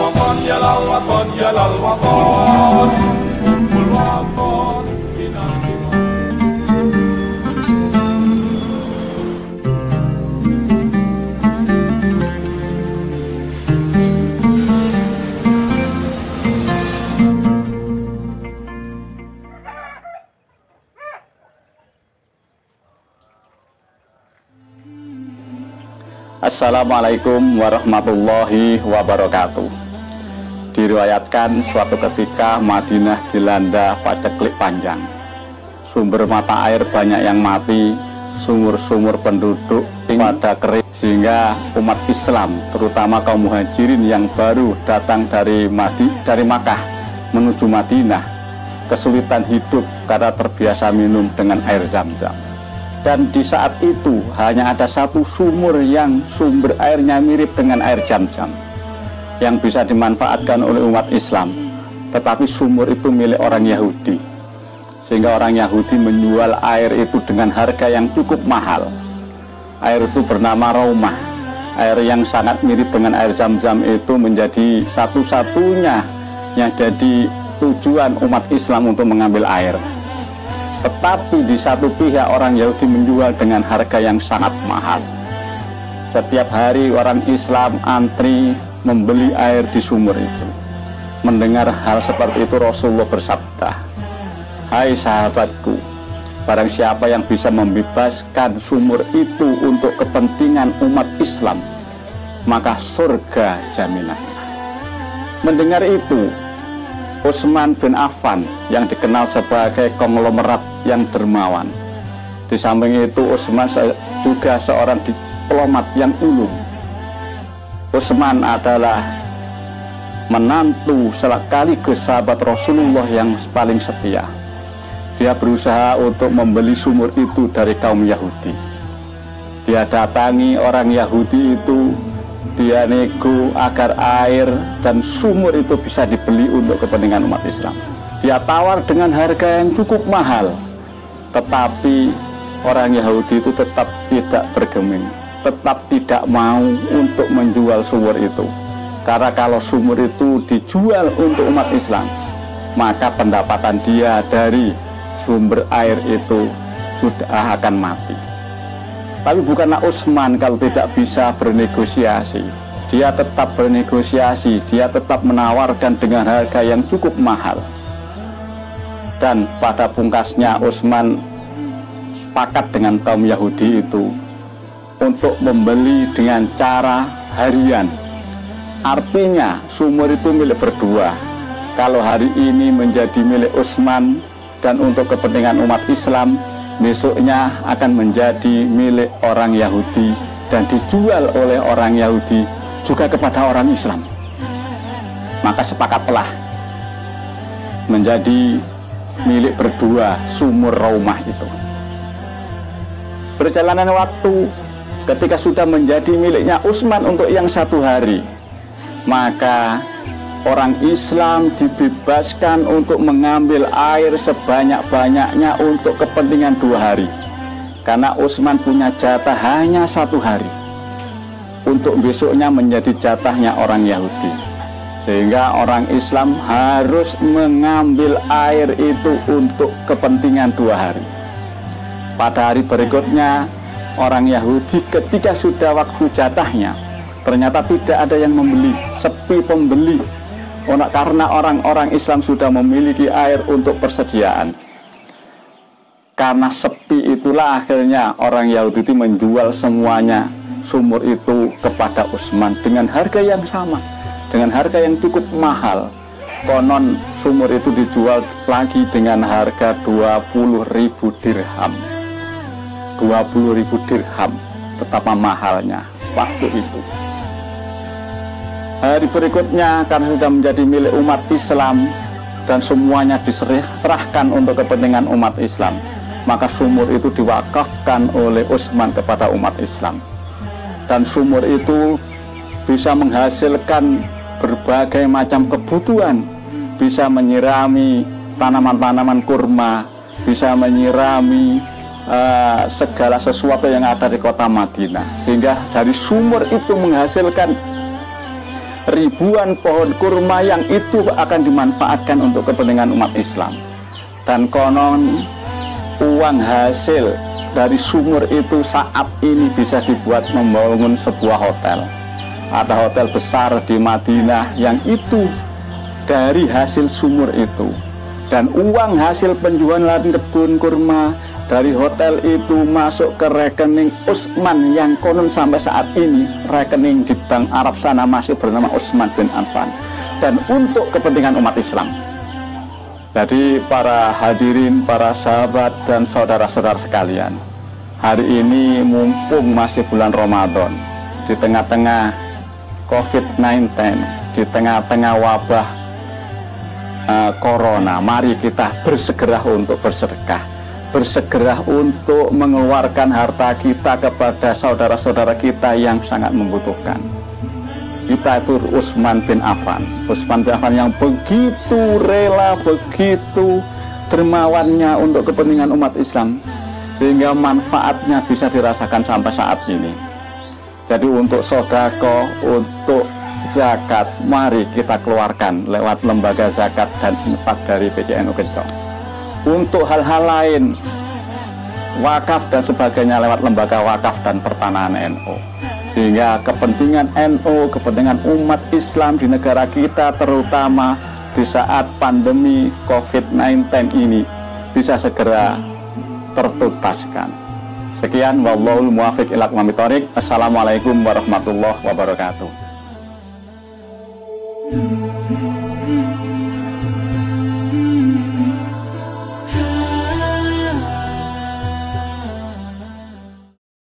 الوطن يا للوطن يا للوطن والوطن بنا Assalamualaikum warahmatullahi wabarakatuh. Diriwayatkan suatu ketika Madinah dilanda paceklik panjang. Sumber mata air banyak yang mati, sumur-sumur penduduk pada kering, sehingga umat Islam, terutama kaum muhajirin yang baru datang dari Makkah menuju Madinah, kesulitan hidup karena terbiasa minum dengan air Zam-Zam. Dan di saat itu hanya ada satu sumur yang sumber airnya mirip dengan air Zam-Zam yang bisa dimanfaatkan oleh umat Islam. Tetapi sumur itu milik orang Yahudi, sehingga orang Yahudi menjual air itu dengan harga yang cukup mahal. Air itu bernama Raumah. Air yang sangat mirip dengan air Zam-Zam itu menjadi satu-satunya yang jadi tujuan umat Islam untuk mengambil air. Tetapi di satu pihak orang Yahudi menjual dengan harga yang sangat mahal. Setiap hari orang Islam antri membeli air di sumur itu. Mendengar hal seperti itu Rasulullah bersabda, "Hai sahabatku, barang siapa yang bisa membebaskan sumur itu untuk kepentingan umat Islam, maka surga jaminannya." Mendengar itu, Utsman bin Affan yang dikenal sebagai konglomerat yang dermawan. Di samping itu Utsman juga seorang diplomat yang ulung. Utsman adalah menantu sekaligus sahabat Rasulullah yang paling setia. Dia berusaha untuk membeli sumur itu dari kaum Yahudi. Dia datangi orang Yahudi itu, dia nego agar air dan sumur itu bisa dibeli untuk kepentingan umat Islam. Dia tawar dengan harga yang cukup mahal, tetapi orang Yahudi itu tetap tidak bergeming, tetap tidak mau untuk menjual sumur itu. Karena kalau sumur itu dijual untuk umat Islam, maka pendapatan dia dari sumber air itu sudah akan mati. Tapi bukanlah Utsman kalau tidak bisa bernegosiasi. Dia tetap bernegosiasi, dia tetap menawarkan dengan harga yang cukup mahal. Dan pada pungkasnya Utsman sepakat dengan kaum Yahudi itu untuk membeli dengan cara harian. Artinya sumur itu milik berdua. Kalau hari ini menjadi milik Utsman dan untuk kepentingan umat Islam, besoknya akan menjadi milik orang Yahudi dan dijual oleh orang Yahudi juga kepada orang Islam. Maka sepakatlah menjadi milik berdua sumur Raumah itu. Perjalanan waktu, ketika sudah menjadi miliknya Utsman untuk yang satu hari, maka orang Islam dibebaskan untuk mengambil air sebanyak-banyaknya untuk kepentingan 2 hari. Karena Utsman punya jatah hanya 1 hari. Untuk besoknya menjadi jatahnya orang Yahudi. Sehingga orang Islam harus mengambil air itu untuk kepentingan 2 hari. Pada hari berikutnya, orang Yahudi ketika sudah waktu jatahnya, ternyata tidak ada yang membeli, sepi pembeli. Karena orang-orang Islam sudah memiliki air untuk persediaan. Karena sepi itulah akhirnya orang Yahudi itu menjual semuanya sumur itu kepada Utsman dengan harga yang sama, dengan harga yang cukup mahal. Konon sumur itu dijual lagi dengan harga 20.000 dirham. 20.000 dirham, betapa mahalnya waktu itu. Hari berikutnya karena sudah menjadi milik umat Islam dan semuanya diserahkan untuk kepentingan umat Islam, maka sumur itu diwakafkan oleh Utsman kepada umat Islam. Dan sumur itu bisa menghasilkan berbagai macam kebutuhan, bisa menyirami tanaman-tanaman kurma, bisa menyirami segala sesuatu yang ada di kota Madinah. Sehingga dari sumur itu menghasilkan ribuan pohon kurma yang itu akan dimanfaatkan untuk kepentingan umat Islam. Dan konon uang hasil dari sumur itu saat ini bisa dibuat membangun sebuah hotel. Ada hotel besar di Madinah yang itu dari hasil sumur itu. Dan uang hasil penjualan kebun kurma dari hotel itu masuk ke rekening Utsman yang konon sampai saat ini rekening di Bank Arab sana masih bernama Utsman bin Affan, dan untuk kepentingan umat Islam. Jadi para hadirin, para sahabat dan saudara-saudara sekalian, hari ini mumpung masih bulan Ramadan, di tengah-tengah COVID-19, di tengah-tengah wabah Corona, mari kita bersegera untuk bersedekah, bersegera untuk mengeluarkan harta kita kepada saudara-saudara kita yang sangat membutuhkan. Kita itu Utsman bin Affan yang begitu rela, begitu dermawannya untuk kepentingan umat Islam, sehingga manfaatnya bisa dirasakan sampai saat ini. Jadi untuk sedekah, untuk zakat, mari kita keluarkan lewat lembaga zakat dan infak dari PCNU Kencong. Untuk hal-hal lain, wakaf dan sebagainya lewat lembaga wakaf dan pertanahan NU. Sehingga kepentingan NU, kepentingan umat Islam di negara kita, terutama di saat pandemi COVID-19 ini, bisa segera tertuntaskan. Sekian, wallahul muwaffiq ila aqwamit thoriq. Assalamualaikum warahmatullahi wabarakatuh.